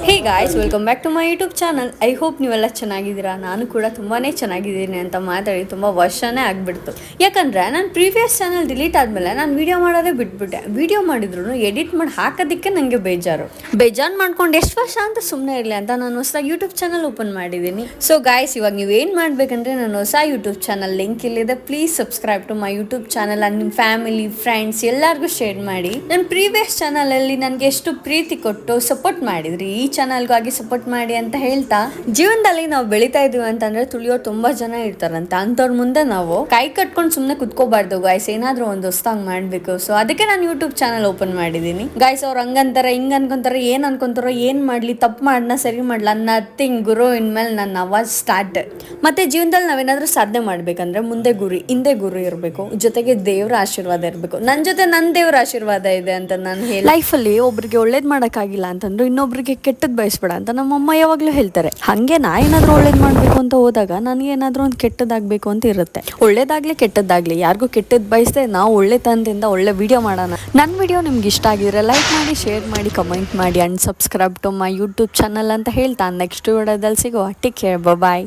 Hey guys, welcome back to my YouTube channel. I hope ನೀವೆಲ್ಲ ಚೆನ್ನಾಗಿದ್ದೀರಾ. ನಾನು ಕೂಡ ತುಂಬಾ ಚೆನ್ನಾಗಿದ್ದೀನಿ ಅಂತ ಮಾತಾಡಿ ತುಂಬ ವರ್ಷನೇ ಆಗಿಬಿಡ್ತು. ಯಾಕಂದರೆ ನಾನು ಪ್ರೀವಿಯಸ್ ಚಾನಲ್ ಡಿಲೀಟ್ ಆದಮೇಲೆ ನಾನು ವೀಡಿಯೋ ಮಾಡೋದೇ ಬಿಟ್ಬಿಟ್ಟೆ. ವೀಡಿಯೋ ಮಾಡಿದ್ರು ಎಡಿಟ್ ಮಾಡಿ ಹಾಕೋದಕ್ಕೆ ನನಗೆ ಬೇಜಾರು ಮಾಡ್ಕೊಂಡು ಎಷ್ಟು ವರ್ಷ ಅಂತ ಸುಮ್ಮನೆ ಇರಲಿ ಅಂತ ನಾನು ಹೊಸ ಯೂಟ್ಯೂಬ್ ಚಾನಲ್ ಓಪನ್ ಮಾಡಿದ್ದೀನಿ. ಸೊ ಗಾಯ್ಸ್, ಇವಾಗ ನೀವು ಏನು ಮಾಡಬೇಕಂದ್ರೆ ನಾನು ಹೊಸ ಯೂಟ್ಯೂಬ್ ಚಾನಲ್ ಲಿಂಕ್ ಇಲ್ಲಿದೆ. Please subscribe to my YouTube channel and ನಿಮ್ಮ ಫ್ಯಾಮಿಲಿ ಫ್ರೆಂಡ್ಸ್ ಎಲ್ಲರಿಗೂ ಶೇರ್ ಮಾಡಿ. ನನ್ನ ಪ್ರೀವಿಯಸ್ ಚಾನಲಲ್ಲಿ ನನಗೆ ಎಷ್ಟು ಪ್ರೀತಿ ಕೊಟ್ಟು ಸಪೋರ್ಟ್ ಮಾಡಿದ್ರಿ, ಈ ಚಾನಲ್ಗಾಗಿ ಸಪೋರ್ಟ್ ಮಾಡಿ ಅಂತ ಹೇಳ್ತಾ, ಜೀವನದಲ್ಲಿ ನಾವು ಬೆಳಿತಾ ಇದೀವಿ ಅಂತಂದ್ರೆ ತುಳಿಯೋರು ತುಂಬಾ ಜನ ಇರ್ತಾರಂತ. ಅಂತವ್ರ ಮುಂದೆ ನಾವು ಕೈ ಕಟ್ಕೊಂಡು ಸುಮ್ಮನೆ ಕುತ್ಕೋಬಾರ್ದು ಗಾಯ್ಸ್, ಏನಾದ್ರೂ ಒಂದು ಹೊಸದಾಗಿ ಮಾಡ್ಬೇಕು. ಸೊ ಅದಕ್ಕೆ ನಾನು ಯೂಟ್ಯೂಬ್ ಚಾನಲ್ ಓಪನ್ ಮಾಡಿದ್ದೀನಿ ಗಾಯ್ಸ್. ಅವ್ರು ಹಂಗಂತಾರೆ ಹಿಂಗ್ ಅನ್ಕೊಂತಾರೆ, ಏನ್ ಅನ್ಕೊಂತಾರೋ, ಏನ್ ಮಾಡ್ಲಿ, ತಪ್ಪು ಮಾಡ್ನ ಸರಿ ಮಾಡ್ಲ, ನಥಿಂಗ್ ಗುರು. ಇನ್ಮೇಲೆ ನನ್ನ ಅವಾಜ್ ಸ್ಟಾರ್ಟ್. ಮತ್ತೆ ಜೀವನದಲ್ಲಿ ನಾವೇನಾದ್ರೂ ಸಾಧನೆ ಮಾಡ್ಬೇಕಂದ್ರೆ ಮುಂದೆ ಗುರಿ, ಹಿಂದೆ ಗುರು ಇರಬೇಕು, ಜೊತೆಗೆ ದೇವ್ರ ಆಶೀರ್ವಾದ ಇರಬೇಕು. ನನ್ನ ಜೊತೆ ನನ್ನ ದೇವ್ರ ಆಶೀರ್ವಾದ ಇದೆ ಅಂತ ನಾನು ಹೇಳಿ, ಲೈಫಲ್ಲಿ ಒಬ್ರಿಗೆ ಒಳ್ಳೇದ್ ಮಾಡಕ್ಕಾಗಿಲ್ಲ ಅಂತಂದ್ರೆ ಇನ್ನೊಬ್ರಿಗೆ ಕೆಟ್ಟದ್ ಬಯಸ್ಬೇಡ ಅಂತ ನಮ್ಮಮ್ಮ ಯಾವಾಗ್ಲೂ ಹೇಳ್ತಾರೆ. ಹಂಗೆ ನಾ ಏನಾದ್ರೂ ಒಳ್ಳೇದ್ ಮಾಡ್ಬೇಕು ಅಂತ ಹೋದಾಗ ನನಗೆ ಏನಾದ್ರೂ ಒಂದು ಕೆಟ್ಟದಾಗ್ಬೇಕು ಅಂತ ಇರುತ್ತೆ. ಒಳ್ಳೇದಾಗ್ಲಿ ಕೆಟ್ಟದ್ದಾಗ್ಲಿ ಯಾರಿಗೂ ಕೆಟ್ಟದ್ ಬಯಸ್ದೆ ನಾವು ಒಳ್ಳೆ ತನದಿಂದ ಒಳ್ಳೆ ವಿಡಿಯೋ ಮಾಡೋಣ. ನನ್ನ ವಿಡಿಯೋ ನಿಮ್ಗೆ ಇಷ್ಟ ಆಗಿದ್ರೆ ಲೈಕ್ ಮಾಡಿ, ಶೇರ್ ಮಾಡಿ, ಕಮೆಂಟ್ ಮಾಡಿ and subscribe to my YouTube channel ಅಂತ ಹೇಳ್ತಾ ನೆಕ್ಸ್ಟ್ ವಿಡಿಯೋದಲ್ಲಿ ಸಿಗುವ. ಟೇಕ್ ಕೇರ್, ಬಾಯ್.